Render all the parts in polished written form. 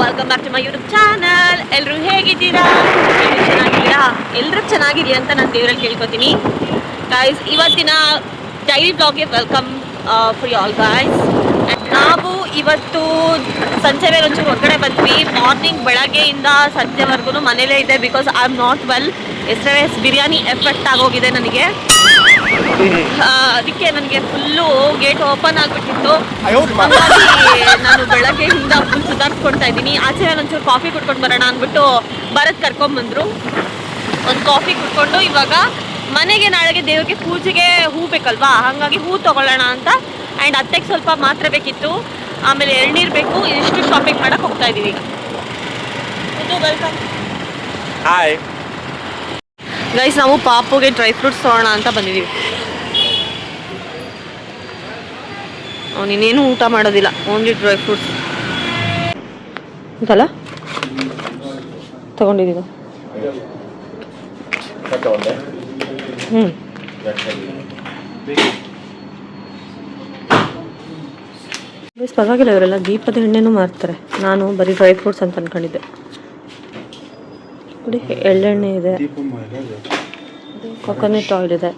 Welcome back to my YouTube channel. ಎಲ್ಲರೂ ಹೇಗಿದ್ದೀರಾ? ಚೆನ್ನಾಗಿದ್ದೀರಾ? ಎಲ್ಲರೂ ಚೆನ್ನಾಗಿದೆಯಾ ಅಂತ ನಾನು ದೇವರಲ್ಲಿ ಕೇಳ್ಕೊತೀನಿ. ಗೈಸ್, ಇವತ್ತಿನ ಡೈಲಿ ಬ್ಲಾಗ್ಗೆ welcome for you all guys. ನಾವು ಇವತ್ತು ಸಂಜೆ ಮೇಲೆ ಒಂಚೂರು ಹೊರಗಡೆ ಬಂದ್ವಿ. ಮಾರ್ನಿಂಗ್ ಬೆಳಗ್ಗೆಯಿಂದ ಸಂಜೆವರೆಗೂ ಮನೇಲೇ ಇದೆ. Because I am not well. Yesterday biryani effect ಆಗೋಗಿದೆ ನನಗೆ. ಅದಕ್ಕೆ ನನಗೆ ಫುಲ್ಲು ಗೇಟ್ ಓಪನ್ ಆಗಿಬಿಟ್ಟಿತ್ತು. ಹಾಗಾಗಿ ನಾನು ಬೆಳಗ್ಗೆಯಿಂದ ಫುಲ್ ಸುಧಾರಿಸ್ಕೊಳ್ತಾ ಇದ್ದೀನಿ. ಆಚೆ ಒಂಚೂರು ಕಾಫಿ ಕುಡ್ಕೊಂಡು ಬರೋಣ ಅಂದ್ಬಿಟ್ಟು ಭರತ್ ಕರ್ಕೊಂಡ್ಬಂದರು. ಒಂದು ಕಾಫಿ ಕುಡ್ಕೊಂಡು ಇವಾಗ ಮನೆಗೆ ನಾಳೆಗೆ ದೇವರಿಗೆ ಪೂಜೆಗೆ ಹೂ ಬೇಕಲ್ವಾ, ಹಾಗಾಗಿ ಹೂ ತೊಗೊಳ್ಳೋಣ ಅಂತ. ಆ್ಯಂಡ್ ಅತ್ತೆಗೆ ಸ್ವಲ್ಪ ಮಾತ್ರೆ ಬೇಕಿತ್ತು, ಆಮೇಲೆ ಎಳ್ನೀರು ಬೇಕು. ಇದಿಷ್ಟು ಶಾಪಿಂಗ್ ಮಾಡೋಕ್ಕೆ ಹೋಗ್ತಾ ಇದ್ದೀವಿ ಈಗ. ಇದು ವೆಲ್ಕಮ್. ಹಾಯ್ ಗೈಸ್, ನಾವು ಪಾಪುಗೆ ಡ್ರೈ ಫ್ರೂಟ್ಸ್ ತೊಗೊಳ್ಳೋಣ ಅಂತ ಬಂದಿದ್ದೀವಿ. ನೀನೇನು ಊಟ ಮಾಡೋದಿಲ್ಲ, ಓನ್ಲಿ ಡ್ರೈ ಫ್ರೂಟ್ಸ್ ಅಂತಲ್ಲ ತಗೊಂಡಿದ್ದೀವಿ. ಪರವಾಗಿಲ್ಲ, ಇವರೆಲ್ಲ ದೀಪದ ಎಣ್ಣೆನೂ ಮಾರ್ತಾರೆ. ನಾನು ಬರೀ ಡ್ರೈ ಫ್ರೂಟ್ಸ್ ಅಂತ ಅಂದ್ಕೊಂಡಿದ್ದೆ. ನೋಡಿ, ಎಳ್ಳೆಣ್ಣೆ ಇದೆ, ಕೊಕೊನಟ್ ಆಯಿಲ್ ಇದೆ,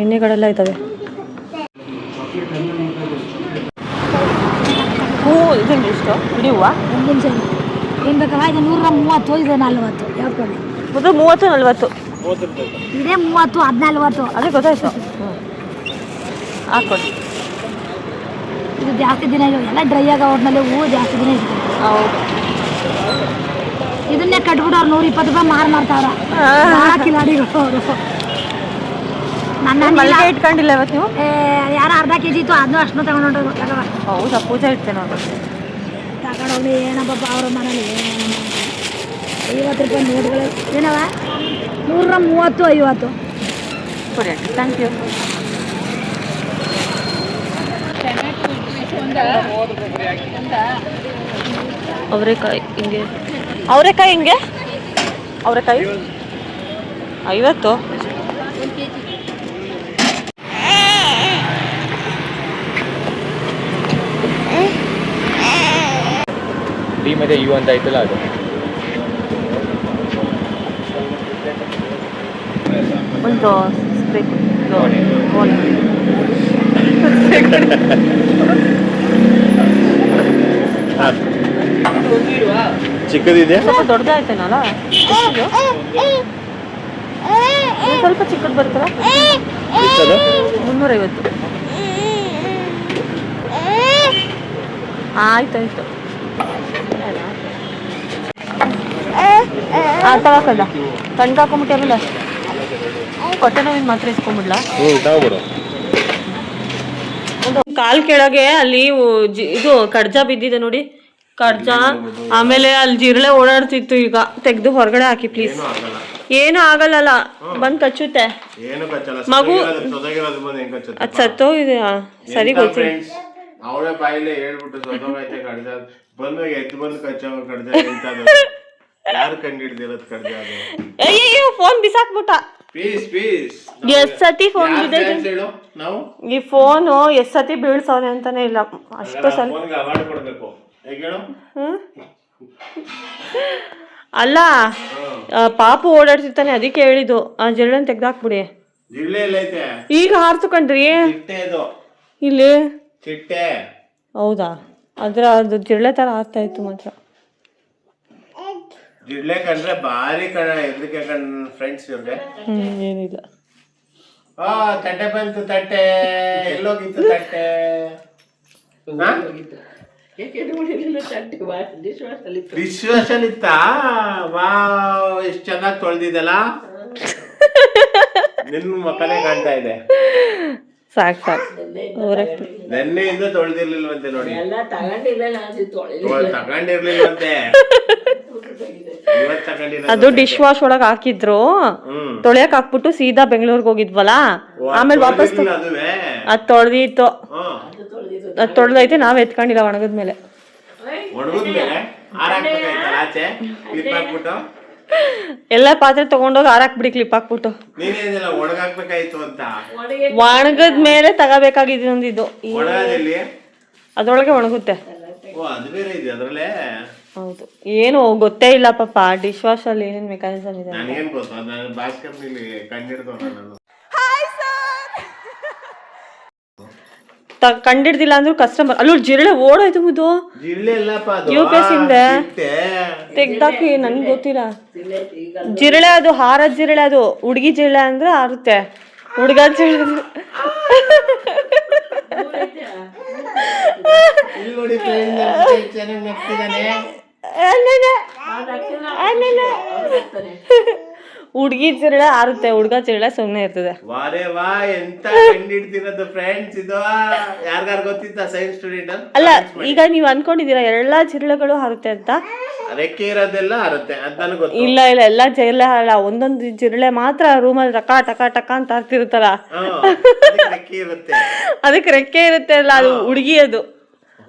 ಎಣ್ಣೆಗಳೆಲ್ಲ ಇದ್ದಾವೆ. ಹೂ ಇದನ್ನು ಎಷ್ಟು ಬಿಡಿ ಹೂವು ಏನು ಬೇಕಲ್ಲ? ಇದು 130, ಇದು 40. ಯಾವ ಕಡೆ ಇದು 30-40 ಇದೇ 30, 40. ಅದೇ ಗೊತ್ತಾಯ್ತು. ಹಾಕ್ಕೊಡಿ. ಇದು ಜಾಸ್ತಿ ದಿನ ಇಲ್ಲ, ಎಲ್ಲ ಡ್ರೈ ಆಗೋ ಒಟ್ಟಿನಲ್ಲಿ ಹೂವು ಜಾಸ್ತಿ ದಿನ ಇರ್ತದೆ. ಹೌದು, ಇದನ್ನೇ ಕಟ್ಬಿಟ್ಟು ಅವ್ರು 120 ರೂಪಾಯಿ ಮಾರ್ತಾವ್ರ ಕಿಲಾಡಿಗಳು ಅವರು. ನನ್ನ ಮಲ್ಲಿಗೆ ಇಟ್ಕೊಂಡಿಲ್ಲ ಇವತ್ತು ನೀವು? ಯಾರು ಅರ್ಧ kg ಇತ್ತು, ಅದನ್ನೂ ಅಷ್ಟನ್ನು ತಗೊಂಡೋರು. ಹೌದಾ, ಪೂಜೆ ಇಡ್ತೇನೆ ನಾನು ತಗೊಂಡೋಗ್ಲಿ. ಏನಪ್ಪ ಅವ್ರ ಮನೇಲಿ 50 ರೂಪಾಯಿ ನೋಟ್ಗಳು ಏನವ? 130, 50. ಸರಿ, ಥ್ಯಾಂಕ್ ಯು. ಅವರೆಕಾಯಿ ಹಿಂಗೆ, ಅವರೆಕಾಯಿ ಹಿಂಗೆ, ಅವರೆಕಾಯಿ 50. ಡಿ ಮತ್ತೆ ಯು ಅಂತ ಆಯ್ತಲ್ಲ ಅದು. ಒಂದು ಚಿಕ್ಕದಿದೆ, ಸ್ವಲ್ಪ ದೊಡ್ಡದಾಯ್ತೇನಲ್ಲ, ಸ್ವಲ್ಪ ಚಿಕ್ಕದು ಬರ್ತಲ್ಲ. 350. ಆಯ್ತಾಯ್ತು. ತಗೋಕಲ್ಲ, ಕಣ್ಗೆ ಹಾಕೊಂಬಿಟ್ಟೆ. ಆಮೇಲೆ ಹೊಟ್ಟೆ ನೋವಿನ ಮಾತ್ರ ಇಸ್ಕೊಂಬಿಡ್ಲಾ? ಕಾಲ್ ಕೆಳಗೆ ಅಲ್ಲಿ ಇದು ಕಡ್ಜ ಬಿದ್ದಿದೆ ನೋಡಿ, ಕಡ್ಜ. ಆಮೇಲೆ ಅಲ್ಲಿ ಜಿರಳೆ ಓಡಾಡ್ತಿತ್ತು. ಈಗ ತೆಗ್ದು ಹೊರಗಡೆ ಹಾಕಿ ಪ್ಲೀಸ್. ಏನು ಆಗಲ್ಲ, ಬಂದ್ ಕಚ್ಚುತ್ತೆ ಮಗು. ಅದು ಸತ್ತೋಗಿದೆ. ಸರಿ, ಗೊತ್ತಿಲ್ಲ. ಅವಳ ಬಾಯಿಲೆ ಹೇಳ್ಬಿಟ್ಟು ಸೊದೋಗೈತೆ ಕಡ್ಜ ಬಂದು ಎದ್ದು ಬಂದು ಕಚ್ಚೋ ಕಡ್ಜ ಯಾರು ಕಂಡು ಹಿಡ್ದಿರೋದು ಕಡ್ಜ? ಅಯ್ಯೋ, ಫೋನ್ ಬಿಸಾಕ್ಬಿಟ್ಟ. ಎಷ್ಟ್ ಸತಿ ಫೋನ್ ಬಿದ್ದೈತೆ ನಾವು. ಈ ಫೋನು ಎಷ್ಟ್ ಸತಿ ಬೀಳ್ಸವ್ರೆ ಅಂತಾನೆ ಇಲ್ಲ. ಅಷ್ಟು ಸಲ ಅವಾರ್ಡ್ ಕೊಡ್ಬೇಕು. ಅಲ್ಲ, ಪಾಪು ಓಡಾಡ್ತಿರ್ತಾನೆ, ಅದಕ್ಕೆ ಹೇಳಿದ್ದು ಆ ಜಿರಳೆನ ತೆಗ್ದಾಕ್ಬಿಡಿ. ಜಿರಳೆ ಎಲ್ಲ ಐತೆ ಈಗ ಹಾರ್ಸ್ಕೊಂಡ್ರಿ ಇಲ್ಲಿ. ಚಿಟ್ಟೆ. ಹೌದಾ? ಅದು ಜಿರಳೆ ತರ ಆಗ್ತಾ ಇತ್ತು ಮಾತ್ರ. ಜಿರಳೆ ಕಂಡ್ರೆ ಭಾರಿ ಕಣ. ಎದಕ್ಕೆ ಫ್ರೆಂಡ್ಸ್ ಇವ್ರಿಗೆ ಏನಿಲ್ಲ. ತಟ್ಟೆ ಬಂತು. ತಟ್ಟೆ ಎಲ್ಲೋಗಿತ್ತು? ತಟ್ಟೆ ಡಿಶ್ ವಾಶ್ ಅಲ್ಲಿ ಇತ್ತಾ? ವಾವ್, ಎಷ್ಟು ಚೆನ್ನಾಗಿ ತೊಳ್ದಿದಲ್ಲ. ನಿನ್ನ ಮಕ್ಕಳೇ ಕಾಣ್ತಾ ಇದೆ. ಸಾಕು ನೆನ್ನೆಯಿಂದ ತೊಳ್ದಿರ್ಲಿಲ್ವಂತೆ ನೋಡಿ. ತಗೊಂಡಿರ್ಲಿಲ್ವಂತೆ. ಅದು ಡಿಶ್ ವಾಶ್ ಒಳಗೆ ಹಾಕಿದ್ರು, ತೊಳೆಯಕ್ ಹಾಕ್ಬಿಟ್ಟು ಸೀದಾ ಬೆಂಗಳೂರಿಗೆ ಹೋಗಿದ್ವಲ್ಲ. ಆಮೇಲೆ ವಾಪಸ್ ಅದ್ ತೊಳ್ದಿತ್ತು. ಅದ್ ತೊಳ್ದೈತೆ, ನಾವ್ ಎತ್ಕೊಂಡಿಲ್ಲ. ಒಣಗದ್ಮೇಲೆ ಎಲ್ಲ ಪಾತ್ರೆ ತಗೊಂಡೋಗಿ ಹಾರಾಕ್ಬಿಡಿ, ಕ್ಲಿಪ್ ಹಾಕ್ಬಿಟ್ಟು. ಒಣಗದ್ಮೇಲೆ ತಗೋಬೇಕಾಗಿದ್ದು. ಅದ್ರೊಳಗೆ ಒಣಗುತ್ತೆ. ಓ ಅದು ಬೇರೆ ಇದೆ ಅದ್ರಲ್ಲೇ. ಹೌದು, ಏನು ಗೊತ್ತೇ ಇಲ್ಲ ಪಾಪ ಡಿಶ್ ವಾಶ್ ಅಲ್ಲಿ ಏನೇನು ಮೆಕ್ಯಾನಿಸಮ್ ಇದೆ. ನನಗೇನು ಗೊತ್ತು, ನಾನು ಭಾಸ್ಕರ್ ಇಲ್ಲಿ ಕಂಡಿಡ್ದವ ನಾನು. ಕಂಡಿಡ್ದಿಲ್ಲ ಅಂದ್ರೂ ಕಸ್ಟಮರ್ ಅಲ್ಲೂ ಜಿರಳೆ ಓಡೋಯ್ತು ಮುದ್ದು. ಜಿರಳೆ ಇಲ್ಲಪ್ಪ, ಅದು UPS ಇಂದ ತೆಗ್ದಾಕಿ ನನ್ಗೆ ಗೊತ್ತಿಲ್ಲ. ಜಿರಳೆ ಅದು ಹಾರದ ಜಿರಳೆ, ಅದು ಹುಡುಗಿ ಜಿರಳೆ ಅಂದ್ರೆ ಹಾರುತ್ತೆ, ಹುಡುಗ ಜಿರಳೆ ಚೆನ್ನಾಗಿ ನಗ್ತಿದ್ದಾನೆ. ಹುಡುಗಿ ಜಿರಳೆ ಹಾರುತ್ತೆ, ಹುಡುಗ ಜಿರಳೆ ಸುಮ್ಮನೆ ಇರ್ತದೆ. ವಾರೇ ವಾ, ಎಂತ ಕಂಡಿಡ್ತಿರೋದು ಫ್ರೆಂಡ್ಸ್ ಇದು. ಯಾರ್ಗಾರು ಗೊತ್ತಿತ್ತ ಸೈನ್ಸ್ ಸ್ಟೂಡೆಂಟ್ ಅಲ್ಲ, ಈಗ ನೀವ್ ಅನ್ಕೊಂಡಿದೀರಾ ಎಲ್ಲಾ ಜಿರಳೆಗಳು ಹಾರುತ್ತೆ ಅಂತ? ರೆಕ್ಕೆ ಇರೋದೆಲ್ಲ ಹಾರುತ್ತೆ ಅಂತ ನನಗೆ ಗೊತ್ತು. ಇಲ್ಲ ಇಲ್ಲ, ಎಲ್ಲಾ ಜಿರಳೆ ಹಾರಲ್ಲ, ಒಂದೊಂದು ಜಿರಳೆ ಮಾತ್ರ ರೂಮಲ್ಲಿ ಟಕ ಟಕ ಟಕ ಅಂತ ಹಾಕ್ತಿರುತ್ತಲ್ಲ, ರೆಕ್ಕೆ ಇರುತ್ತೆ. ಅದಕ್ಕೆ ರೆಕ್ಕೆ ಇರುತ್ತೆ ಅಲ್ಲ, ಅದು ಹುಡುಗಿ, ಅದು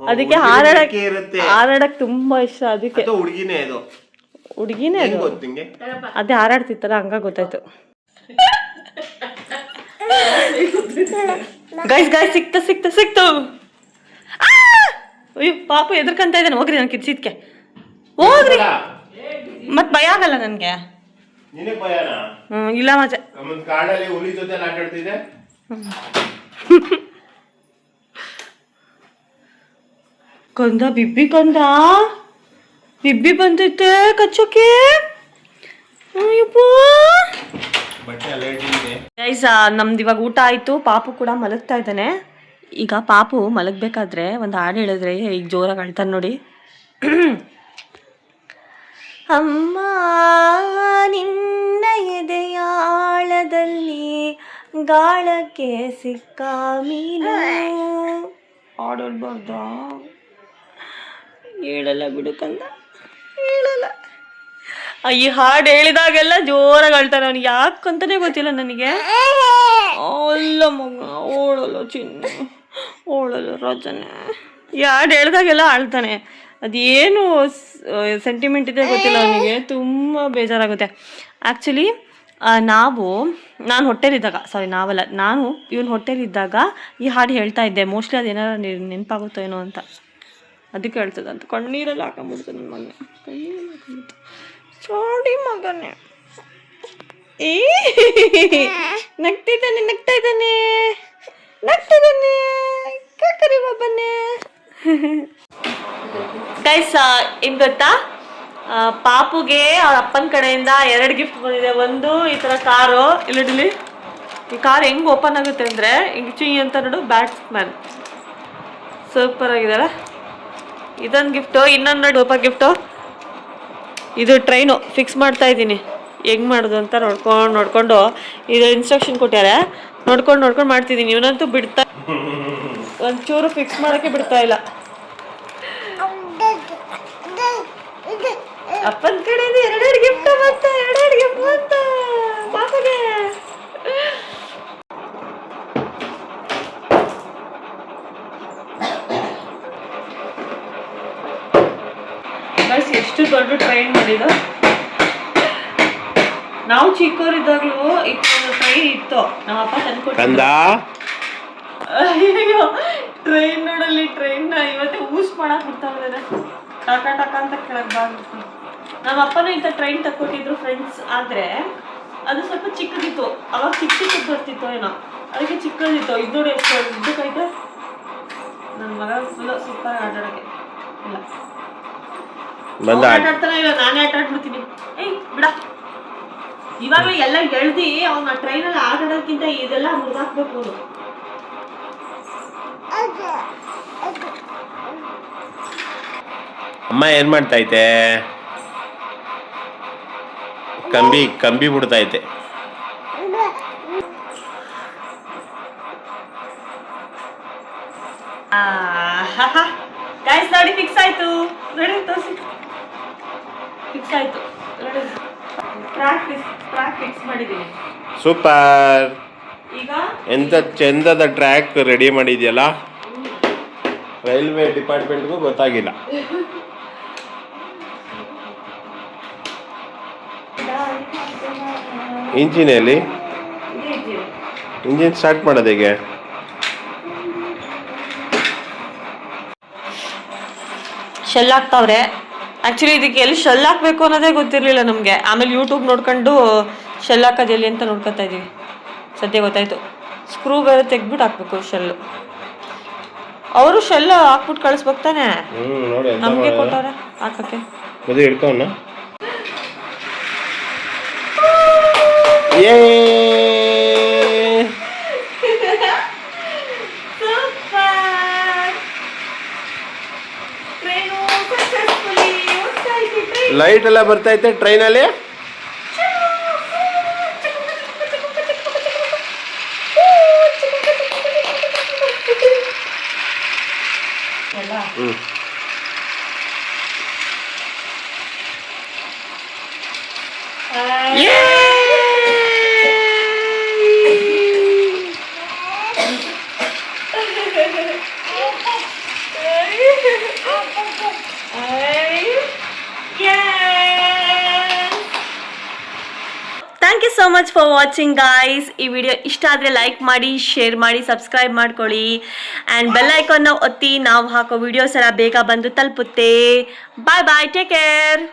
ಅದಕ್ಕೆ ಹಾರಾಡಕ್ ತುಂಬಾ ಇಷ್ಟ. ಅದಕ್ಕೆ ಹುಡುಗಿನೇ ಅದು, ಹುಡುಗಿನೇ ಅದು, ಅದೇ ಹಾರಾಡ್ತಿತ್ತಲ್ಲ ಹಂಗ ಗೊತ್ತಾಯ್ತು. ಗೈಸ್ ಗೈಸ್ ಸಿಕ್ತ ಸಿಕ್ತ ಸಿಕ್ತು. ಅಯ್ಯೋ ಪಾಪ ಎದ್ರಕಂತ ಇದ್ದಾನೆ, ಹೋಗ್ರಿ ನನ್ ಕಿರ್ಚಿದ್ಕೆ ಹೋಗ್ರಿ, ಮತ್ ಭಯ ಆಗಲ್ಲ ನನ್ಗೆ. ಇಲ್ಲ ಮಜಾ. ಕಾಡಲ್ಲಿ ಹುಲಿ ಜೊತೆ ಆಟ ಆಡ್ತಿದ್ದೆ. ಕಂದ ಬಿಬ್ಬಿ, ಕಂದ ಬಿಬ್ಬಿ ಬಂದೈತೆ ಕಚ್ಚೋಕೆ. ಗೈಸ್ ನಮ್ದು ಇವಾಗ ಊಟ ಆಯ್ತು, ಪಾಪು ಕೂಡ ಮಲಗ್ತಾ ಇದ್ದಾನೆ. ಈಗ ಪಾಪು ಮಲಗ್ಬೇಕಾದ್ರೆ ಒಂದು ಹಾಡು ಹೇಳಿದ್ರೆ ಈಗ ಜೋರಾಗಿ ಅಳ್ತಾನೆ ನೋಡಿ. ಅಮ್ಮ ನಿನ್ನ ಎದೆಯಾಳದಲ್ಲಿ ಗಾಳಕ್ಕೆ ಸಿಕ್ಕ ಮೀನು. ಆಡೋಡ್ಬಾರ್ದ, ಹೇಳಲ್ಲ ಬಿಡು ಕಂದ, ಹೇಳಲ್ಲ. ಈ ಹಾಡು ಹೇಳಿದಾಗೆಲ್ಲ ಜೋರಾಗಿ ಅಳ್ತಾನೆ ಅವನಿಗೆ, ಯಾಕಂತಾನೆ ಗೊತ್ತಿಲ್ಲ ನನಗೆ. ಅಲ್ಲ ಮಗ, ಓಳಲ್ಲ ಚಿನ್ನ, ಓಳಲ್ಲ ರಾಜನೇ. ಈ ಹಾಡು ಹೇಳಿದಾಗೆಲ್ಲ ಅಳ್ತಾನೆ, ಅದೇನು ಸೆಂಟಿಮೆಂಟ್ ಇದೆ ಗೊತ್ತಿಲ್ಲ ಅವನಿಗೆ, ತುಂಬ ಬೇಜಾರಾಗುತ್ತೆ. ಆ್ಯಕ್ಚುಲಿ ನಾನು ಹೊಟ್ಟೆಲಿದ್ದಾಗ, ನಾನು ಇವನು ಹೊಟ್ಟೆಲಿದ್ದಾಗ ಈ ಹಾಡು ಹೇಳ್ತಾ ಇದ್ದೆ. ಮೋಸ್ಟ್ಲಿ ಅದೇನಾರ ನೆನಪಾಗುತ್ತೋ ಏನೋ ಅಂತ, ಅದಕ್ಕೆ ಹೇಳ್ತದೆ ಅಂತ. ಕಣ್ಣೀರಲ್ಲಿ ಹಾಕೊಂಬಿಡ್ತು ನನ್ನ ಮಗನೇ, ಕಣ್ಣೀರಲ್ಲಿ ಹಾಕೊಂಬಿಡ್ತು. ಸಾರಿ ಮಗನೇ. ನಗ್ತಿದ್ದಾನೆ ನಗ್ತಿದ್ದಾನೆ ನಗ್ತಿದ್ದಾನೆ, ಕರಿ ಬಾಬನೇ. ಗೈಸ್ ಏನು ಗೊತ್ತಾ, ಪಾಪುಗೆ ಅವ್ರ ಅಪ್ಪನ ಕಡೆಯಿಂದ 2 ಗಿಫ್ಟ್ ಬಂದಿದೆ. ಒಂದು ಈ ಥರ ಕಾರು, ಇಲ್ಲಿಡಲಿ. ಈ ಕಾರ್ ಹೆಂಗೆ ಓಪನ್ ಆಗುತ್ತೆ ಅಂದರೆ ಹಿಂಗೆ ಚೀ ಅಂತ ನೋಡು, ಬ್ಯಾಟ್ಸ್ಮ್ಯಾನ್ ಸೂಪರ್ ಆಗಿದ್ದಾರೆ. ಇದೊಂದು ಗಿಫ್ಟು. ಇನ್ನೊಂದು ನೋಡಿ ಗಿಫ್ಟು, ಇದು ಟ್ರೈನು ಫಿಕ್ಸ್ ಮಾಡ್ತಾ ಇದ್ದೀನಿ, ಹೆಂಗೆ ಮಾಡೋದು ಅಂತ ನೋಡ್ಕೊಂಡು ಇದು ಇನ್ಸ್ಟ್ರಕ್ಷನ್ ಕೊಟ್ಟಾರೆ, ನೋಡ್ಕೊಂಡು ಮಾಡ್ತಿದ್ದೀನಿ. ಇವನಂತೂ ಬಿಡ್ತಾ, ಒಂಚೂರು ಫಿಕ್ಸ್ ಮಾಡೋಕ್ಕೆ ಬಿಡ್ತಾ ಇಲ್ಲ. ಅಪ್ಪನ ಕಡೆಯಿಂದ 2 ಗಿಫ್ಟ್ ಬಂತ, 2 ಗಿಫ್ಟ್ ಬಂತ ಪಾಪಗೆ. ಎಷ್ಟು ದೊಡ್ಡ ಟ್ರೈನ್ ಮಾಡಿದ್ದು. ನಾವು ಚಿಕ್ಕವರಿದ್ದಾಗಲೂ ಒಂದು ಟ್ರೈನ್ ಇತ್ತು, ನಮ್ಮಪ್ಪ ತಂದ್ಕೊಟ್ಟಿದ್ದ. ಅಯ್ಯೋ ಟ್ರೈನ್ ನೋಡಲ್ಲಿ, ಟ್ರೈನ್ನ ಇವತ್ತೇ ಊಸ್ ಮಾಡಕ್ ಬಿಡ್ತಾವ್ರೆ, ಟಕ ಟಕ ಅಂತ ಕೆಳಗೆ ಬಾಗ್ಬಿಡ್ತು. ನಮ್ಮಪ್ಪನೂ ಇಂಥ ಟ್ರೈನ್ ತಕ್ಕೊಟ್ಟಿದ್ರು ಫ್ರೆಂಡ್ಸ್. ಆದರೆ ಅದು ಸ್ವಲ್ಪ ಚಿಕ್ಕದಿತ್ತು, ಅವಾಗ ಚಿಕ್ಕ ಬರ್ತಿತ್ತು ಏನೋ, ಅದಕ್ಕೆ ಚಿಕ್ಕದಿತ್ತು. ಇದು ನೋಡಿ ಎಷ್ಟು ಉದ್ದಕ್ಕೈತೆ. ನನ್ನ ಮಗ ಫುಲ್ ಸೂಪರ್ ಆಟಾಡೋಕ್ಕೆ ಇಲ್ಲ, ಆಟಾಡ್ತಾನೆ ಇಲ್ಲ, ನಾನೇ ಆಟ ಆಡ್ಬಿಡ್ತೀನಿ. ಬಿಡ, ಇವಾಗಲೂ ಎಲ್ಲ ಎಳ್ದಿ ಅವನ ಟ್ರೈನಲ್ಲಿ ಆಟಾಡೋಕ್ಕಿಂತ ಇದೆಲ್ಲ ಮುರಿದಾಕ್ಬೇಕು ಅವನು. ಅಮ್ಮ ಏನ್ ಮಾಡ್ತಾ ಐತೆ? ಕಂಬಿ ಬಿಡ್ತಾ ಐತೆ. ಗೈಸ್ ನೋಡಿ ಫಿಕ್ಸ್ ಆಯ್ತು, ನೋಡಿ ತೋರಿಸಿ, ಫಿಕ್ಸ್ ಆಯ್ತು ನೋಡಿ, ಟ್ರ್ಯಾಕ್ ಫಿಕ್ಸ್ ಮಾಡಿದ್ದೀನಿ. ಸೂಪರ್. ಈಗ ಎಂತ ಚಂದದ ಟ್ರ್ಯಾಕ್ ರೆಡಿ ಮಾಡಿದ್ಯಲ್ಲ, ರೈಲ್ವೆ ಡಿಪಾರ್ಟ್ಮೆಂಟ್ಗೂ ಗೊತ್ತಾಗಿಲ್ಲ. ಇಂಜಿನಲ್ಲಿ ಇಂಜಿನ್ ಸ್ಟಾರ್ಟ್ ಮಾಡೋದು ಹೇಗೆ? ಶೆಲ್ ಹಾಕ್ತಾವ್ರೆ. ಆ್ಯಕ್ಚುಲಿ ಇದಕ್ಕೆ ಎಲ್ಲಿ ಶೆಲ್ ಹಾಕಬೇಕು ಅನ್ನೋದೇ ಗೊತ್ತಿರಲಿಲ್ಲ ನಮಗೆ. ಆಮೇಲೆ ಯೂಟ್ಯೂಬ್ ನೋಡ್ಕೊಂಡು ಶೆಲ್ ಹಾಕೋದು ಎಲ್ಲಿ ಅಂತ ನೋಡ್ಕೊತಾ ಇದ್ದೀವಿ. ಸದ್ಯ ಗೊತ್ತಾಯ್ತು. ಸ್ಕ್ರೂ ಬೇರೆ ತೆಗ್ದ್ಬಿಟ್ಟು ಹಾಕ್ಬೇಕು ಶೆಲ್ಲು. ಅವರು ಶೆಲ್ ಹಾಕ್ಬಿಟ್ಟು ಕಳಿಸ್ಬೇಕು ತಾನೆ, ನೋಡಿ ನಮಗೆ ಕೊಟ್ಟವ್ರೆ ಹಾಕಕ್ಕೆ. ಮದುವೆ ಹಿಡ್ಕೋಣ. ಲೈಟ್ ಎಲ್ಲ ಬರ್ತೈತೆ ಟ್ರೈನಲ್ಲಿ. Thank you so much for watching guys. ಈ ವಿಡಿಯೋ ಇಷ್ಟ ಆದರೆ ಲೈಕ್ ಮಾಡಿ, ಶೇರ್ ಮಾಡಿ, ಸಬ್ಸ್ಕ್ರೈಬ್ ಮಾಡ್ಕೊಳ್ಳಿ ಆ್ಯಂಡ್ ಬೆಲ್ ಐಕಾನ್ನ ಒತ್ತಿ. ನಾವು ಹಾಕೋ ವಿಡಿಯೋಸ್ ಎಲ್ಲ ಬೇಗ ಬಂದು ತಲುಪುತ್ತೆ. ಬಾಯ್ ಬಾಯ್, ಟೇಕ್ ಕೇರ್.